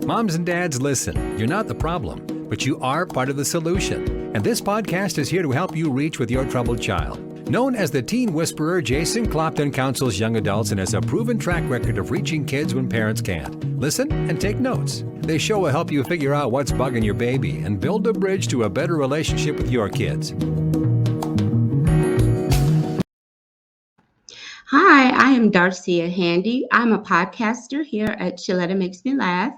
Moms and dads, listen. You're not the problem, but you are part of the solution. And this podcast is here to help you reach with your troubled child. Known as the teen whisperer, Jason Clopton counsels young adults and has a proven track record of reaching kids when parents can't. Listen and take notes. This show will help you figure out what's bugging your baby and build a bridge to a better relationship with your kids. Hi, I am Darcea Handy. I'm a podcaster here at Sheletta Makes Me Laugh,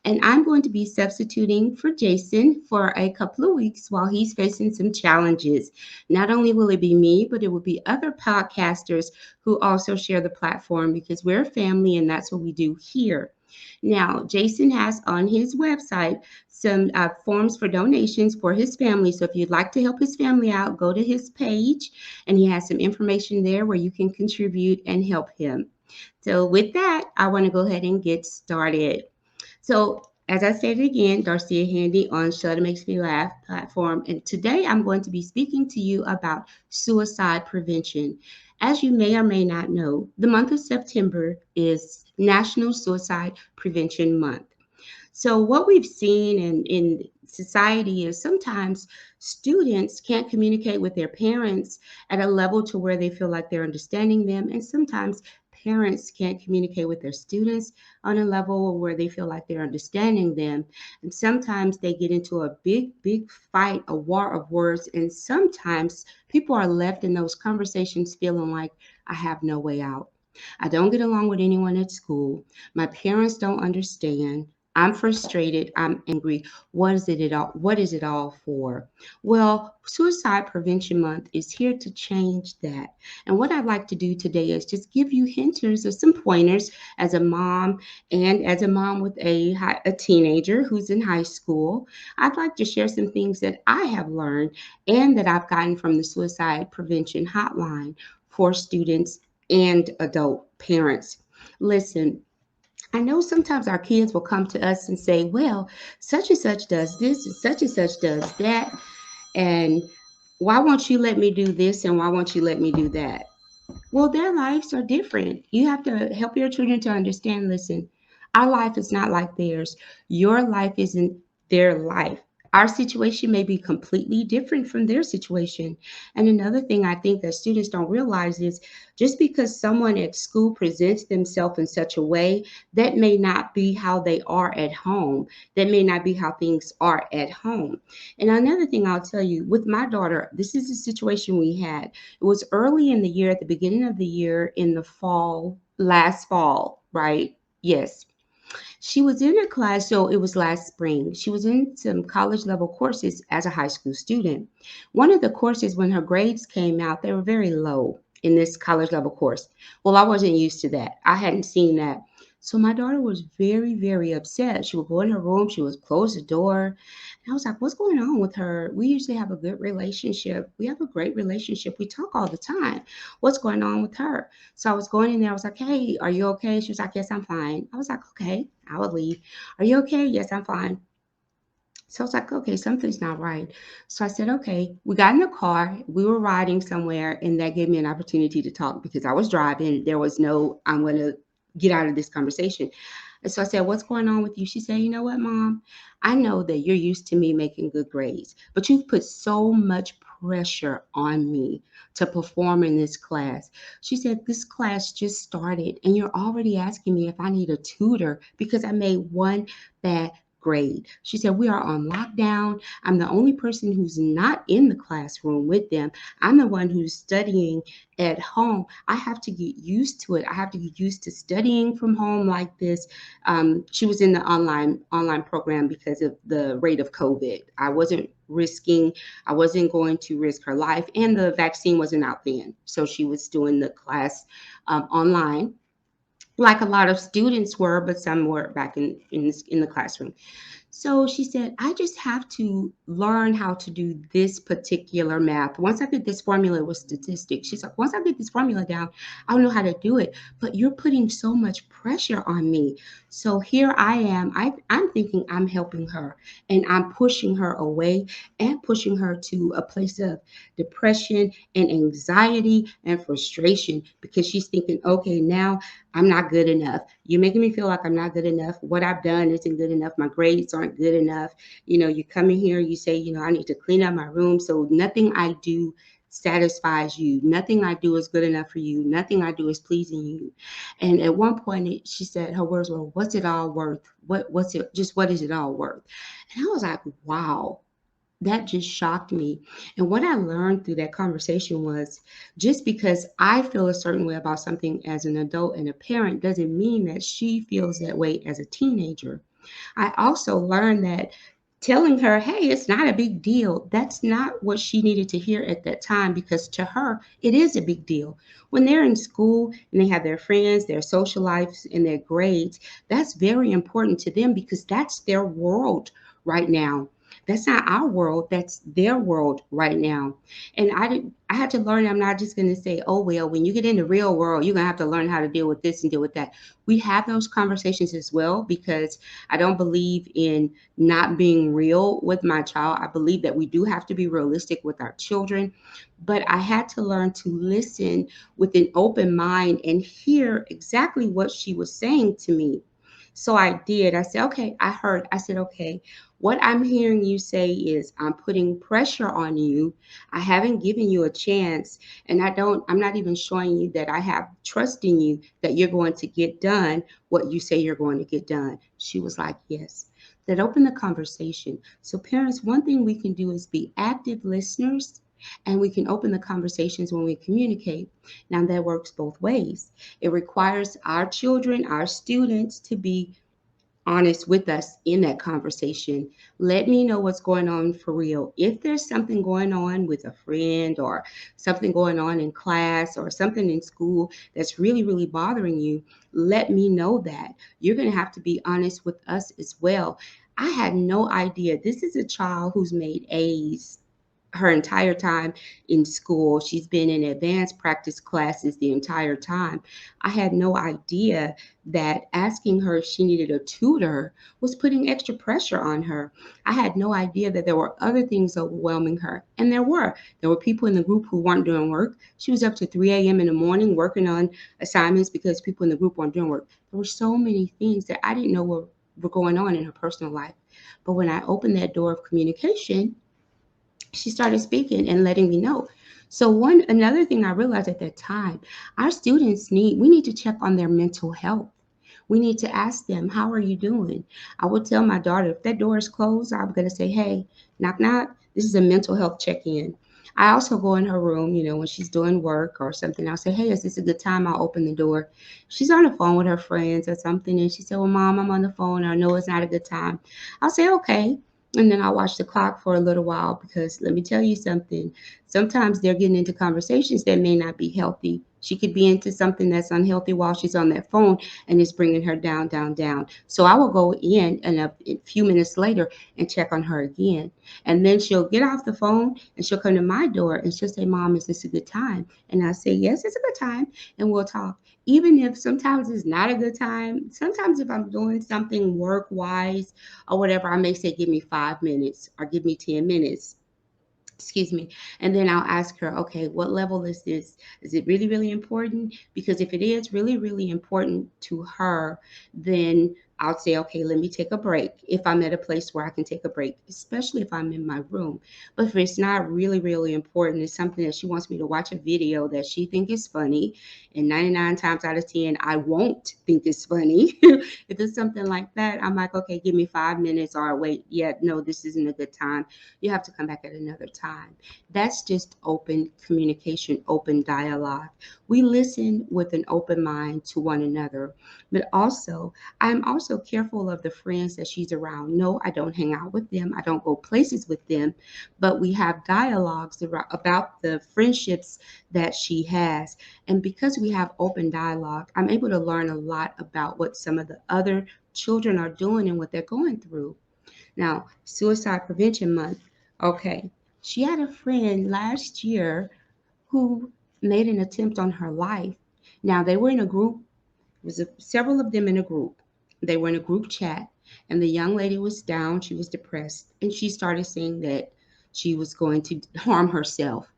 and I'm going to be substituting for Jason for a couple of weeks while he's facing some challenges. Not only will it be me, but it will be other podcasters who also share the platform because we're a family and that's what we do here. Now, Jason has on his website some forms for donations for his family. So if you'd like to help his family out, go to his page and he has some information there where you can contribute and help him. So with that, I want to go ahead and get started. So as I said again, Darcea Handy on Sheletta Makes Me Laugh platform. And today I'm going to be speaking to you about suicide prevention. As you may or may not know, the month of September is National Suicide Prevention Month. So what we've seen in society is sometimes students can't communicate with their parents at a level to where they feel like they're understanding them. And sometimes parents can't communicate with their students on a level where they feel like they're understanding them. And sometimes they get into a big fight, a war of words. And sometimes people are left in those conversations feeling like, I have no way out. I don't get along with anyone at school. My parents don't understand. I'm frustrated. I'm angry. What is it all for? Well, Suicide Prevention Month is here to change that. And what I'd like to do today is just give you hinters or some pointers as a mom and as a mom with a teenager who's in high school. I'd like to share some things that I have learned and that I've gotten from the Suicide Prevention Hotline for students and adult parents. Listen, I know sometimes our kids will come to us and say, well, such and such does this and such does that. And why won't you let me do this and why won't you let me do that? Well, their lives are different. You have to help your children to understand, listen, our life is not like theirs. Your life isn't their life. Our situation may be completely different from their situation. And another thing I think that students don't realize is just because someone at school presents themselves in such a way, that may not be how they are at home. That may not be how things are at home. And another thing I'll tell you, with my daughter, this is a situation we had. It was early in the year, at the beginning of the year, in the fall, last fall, right? Yes. She was in a class, so it was last spring. She was in some college level courses as a high school student. One of the courses, when her grades came out, they were very low in this college level course. Well, I wasn't used to that. I hadn't seen that. So my daughter was very upset. She would go in her room, she would close the door. And I was like, what's going on with her? We usually have a good relationship. We have a great relationship. We talk all the time. What's going on with her? So I was going in there. I was like, hey, are you okay? She was like, yes, I'm fine. I was like, okay, I will leave. Are you okay? Yes, I'm fine. So I was like, okay, something's not right. So I said, okay, we got in the car. We were riding somewhere, and that gave me an opportunity to talk because I was driving. There was no, I'm going to get out of this conversation. And so I said, what's going on with you? She said, you know what, Mom? I know that you're used to me making good grades, but you've put so much pressure on me to perform in this class. She said, this class just started, and you're already asking me if I need a tutor because I made one bad grade. She said, we are on lockdown. I'm the only person who's not in the classroom with them. I'm the one who's studying at home. I have to get used to it. I have to get used to studying from home like this. She was in the online program because of the rate of COVID. I wasn't going to risk her life, and the vaccine wasn't out then. So she was doing the class online, like a lot of students were, but some were back in the classroom. So she said, I just have to learn how to do this particular math. Once I get this formula with statistics, she's like, once I get this formula down, I'll know how to do it. But you're putting so much pressure on me. So here I am. I'm thinking I'm helping her, and I'm pushing her away and pushing her to a place of depression and anxiety and frustration because she's thinking, okay, now I'm not good enough. You're making me feel like I'm not good enough. What I've done isn't good enough. My grades aren't good enough. You come in here, you say, I need to clean up my room. So nothing I do satisfies you. Nothing I do is good enough for you. Nothing I do is pleasing you. And at one point, she said, her words were, "What's it all worth? What's it? Just what is it all worth?" And I was like, wow, that just shocked me. And what I learned through that conversation was just because I feel a certain way about something as an adult and a parent doesn't mean that she feels that way as a teenager. I also learned that telling her, hey, it's not a big deal, that's not what she needed to hear at that time, because to her, it is a big deal. When they're in school and they have their friends, their social lives, and their grades, that's very important to them because that's their world right now. That's not our world, that's their world right now. And I had to learn I'm not just going to say, oh, well, when you get in the real world, you're going to have to learn how to deal with this and deal with that. We have those conversations as well because I don't believe in not being real with my child. I believe that we do have to be realistic with our children, but I had to learn to listen with an open mind and hear exactly what she was saying to me. So I did. I said, okay, I heard. I said, okay, what I'm hearing you say is I'm putting pressure on you. I haven't given you a chance, and I'm not even showing you that I have trust in you that you're going to get done what you say you're going to get done. She was like, yes. That opened the conversation. So, parents, one thing we can do is be active listeners, and we can open the conversations when we communicate. Now, that works both ways. It requires our children, our students, to be honest with us in that conversation. Let me know what's going on for real. If there's something going on with a friend or something going on in class or something in school that's really, really bothering you, let me know that. You're going to have to be honest with us as well. I had no idea. This is a child who's made A's her entire time in school. She's been in advanced practice classes the entire time. I had no idea that asking her if she needed a tutor was putting extra pressure on her. I had no idea that there were other things overwhelming her. And there were. There were people in the group who weren't doing work. She was up to 3 a.m. in the morning working on assignments because people in the group weren't doing work. There were so many things that I didn't know were going on in her personal life. But when I opened that door of communication, she started speaking and letting me know. So one another thing I realized at that time, our students we need to check on their mental health. We need to ask them, how are you doing? I would tell my daughter, if that door is closed, I'm going to say, hey, knock, knock. This is a mental health check-in. I also go in her room, when she's doing work or something. I'll say, hey, is this a good time? I'll open the door. She's on the phone with her friends or something. And she said, well, Mom, I'm on the phone. I know it's not a good time. I'll say, okay. And then I'll watch the clock for a little while because let me tell you something. Sometimes they're getting into conversations that may not be healthy. She could be into something that's unhealthy while she's on that phone, and it's bringing her down, down, down. So I will go in and a few minutes later and check on her again. And then she'll get off the phone and she'll come to my door and she'll say, Mom, is this a good time? And I say, yes, it's a good time. And we'll talk. Even if sometimes it's not a good time, sometimes if I'm doing something work wise or whatever, I may say, give me 5 minutes or give me 10 minutes. Excuse me. And then I'll ask her, okay, what level is this? Is it really, really important? Because if it is really, really important to her, then I'll say, okay, let me take a break if I'm at a place where I can take a break, especially if I'm in my room. But if it's not really, really important, it's something that she wants me to watch a video that she thinks is funny, and 99 times out of 10, I won't think it's funny. If it's something like that, I'm like, okay, give me 5 minutes, or wait, yeah, no, this isn't a good time. You have to come back at another time. That's just open communication, open dialogue. We listen with an open mind to one another, but also I'm also careful of the friends that she's around. No, I don't hang out with them. I don't go places with them, but we have dialogues about the friendships that she has. And because we have open dialogue, I'm able to learn a lot about what some of the other children are doing and what they're going through. Now, Suicide Prevention Month. Okay, she had a friend last year who made an attempt on her life. Now, they were in a group, several of them in a group. They were in a group chat, and the young lady was down, she was depressed, and she started saying that she was going to harm herself.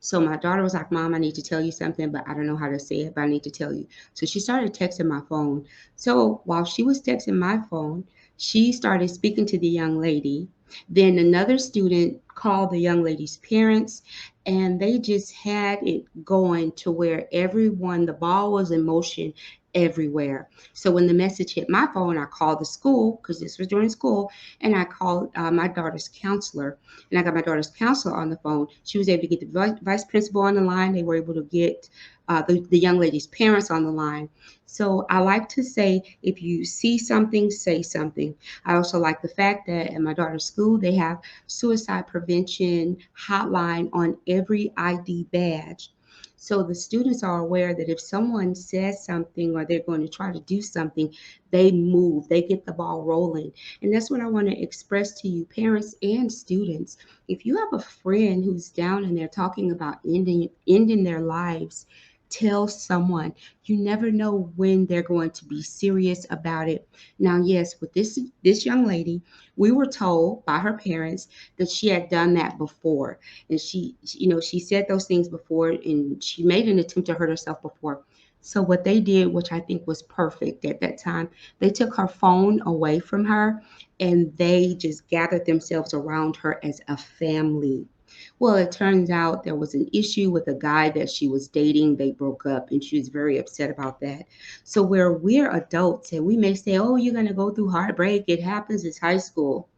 So my daughter was like, Mom, I need to tell you something, but I don't know how to say it, but I need to tell you. So she started texting my phone. So while she was texting my phone, she started speaking to the young lady. Then another student called the young lady's parents, and they just had it going to where everyone, the ball was in motion everywhere. So when the message hit my phone, I called the school because this was during school, and I called my daughter's counselor, and I got my daughter's counselor on the phone. She was able to get the vice principal on the line. They were able to get the young lady's parents on the line. So I like to say, if you see something, say something. I also like the fact that at my daughter's school, they have suicide prevention hotline on every ID badge. So the students are aware that if someone says something or they're going to try to do something, they move, they get the ball rolling. And that's what I want to express to you, parents and students. If you have a friend who's down and they're talking about ending their lives, tell someone. You never know when they're going to be serious about it. Now, yes, with this young lady, we were told by her parents that she had done that before, and she said those things before, and she made an attempt to hurt herself before. So what they did, which I think was perfect at that time, they took her phone away from her, and they just gathered themselves around her as a family. Well, it turns out there was an issue with a guy that she was dating. They broke up, and she was very upset about that. So where we're adults and we may say, "Oh, you're going to go through heartbreak. It happens. It's high school."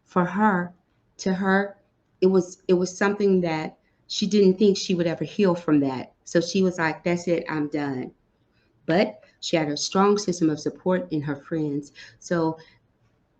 For her, to her, it was something that she didn't think she would ever heal from that. So she was like, "That's it. I'm done." But she had a strong system of support in her friends. So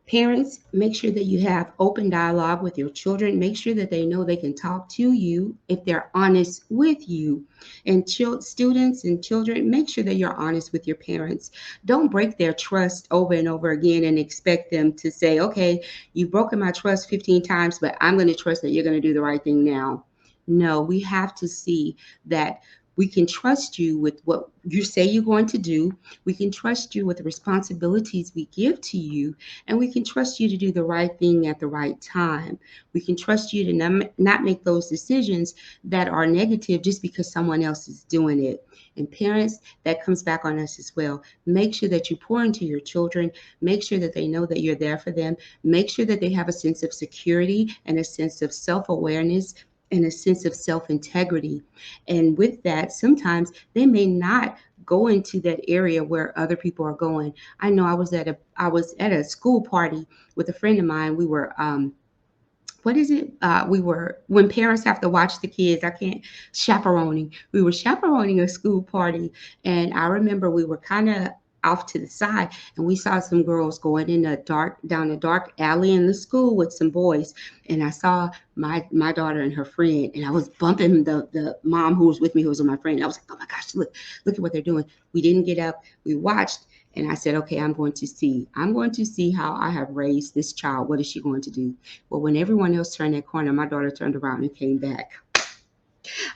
parents, make sure that you have open dialogue with your children. Make sure that they know they can talk to you if they're honest with you. And students and children, make sure that you're honest with your parents. Don't break their trust over and over again and expect them to say, okay, you've broken my trust 15 times, but I'm going to trust that you're going to do the right thing now. No, we have to see that we can trust you with what you say you're going to do. We can trust you with the responsibilities we give to you, and we can trust you to do the right thing at the right time. We can trust you to not make those decisions that are negative just because someone else is doing it. And parents, that comes back on us as well. Make sure that you pour into your children. Make sure that they know that you're there for them. Make sure that they have a sense of security and a sense of self awareness and a sense of self integrity. And with that, sometimes they may not go into that area where other people are going. I know I was at a school party with a friend of mine. We were what is it? We were when parents have to watch the kids. I can't chaperoning. We were chaperoning a school party, and I remember we were kind of off to the side, and we saw some girls going in a dark down a dark alley in the school with some boys, and I saw my daughter and her friend, and I was bumping the mom who was with me, who was with my friend. I was like, oh my gosh, look at what they're doing. We didn't get up. We watched. And I said, okay, I'm going to see. I'm going to see how I have raised this child. What is she going to do? Well, when everyone else turned that corner, my daughter turned around and came back.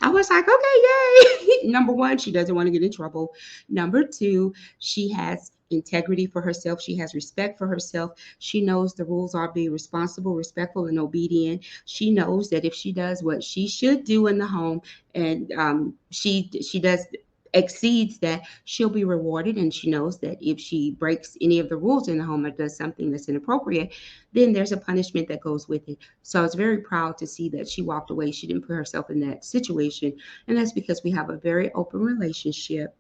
I was like, okay, yay. Number one, she doesn't want to get in trouble. Number two, she has integrity for herself. She has respect for herself. She knows the rules are be responsible, respectful, and obedient. She knows that if she does what she should do in the home, and she does exceeds that, she'll be rewarded. And she knows that if she breaks any of the rules in the home or does something that's inappropriate, then there's a punishment that goes with it. So I was very proud to see that she walked away. She didn't put herself in that situation. And that's because we have a very open relationship,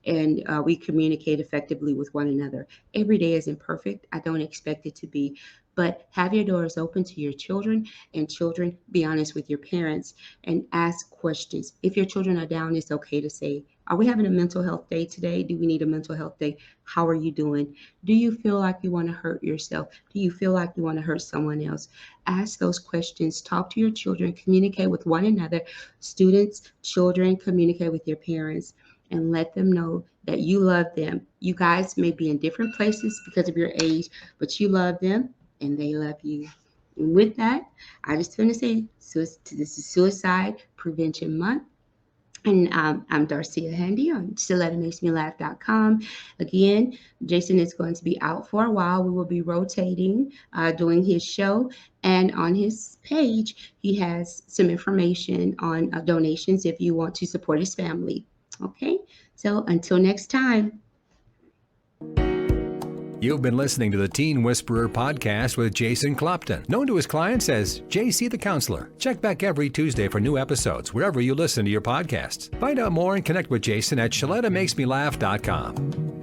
and we communicate effectively with one another. Every day isn't perfect. I don't expect it to be. But have your doors open to your children, and children, be honest with your parents and ask questions. If your children are down, it's okay to say, are we having a mental health day today? Do we need a mental health day? How are you doing? Do you feel like you want to hurt yourself? Do you feel like you want to hurt someone else? Ask those questions. Talk to your children. Communicate with one another. Students, children, communicate with your parents, and let them know that you love them. You guys may be in different places because of your age, but you love them and they love you. And with that, I just want to say, this is Suicide Prevention Month. And I'm Darcea Handy on ShelettaMakesMeLaugh.com. Again, Jason is going to be out for a while. We will be rotating, doing his show. And on his page, he has some information on donations if you want to support his family. Okay, so until next time. You've been listening to the Teen Whisperer podcast with Jason Clopton, known to his clients as JC the Counselor. Check back every Tuesday for new episodes wherever you listen to your podcasts. Find out more and connect with Jason at ShelettaMakesMeLaugh.com.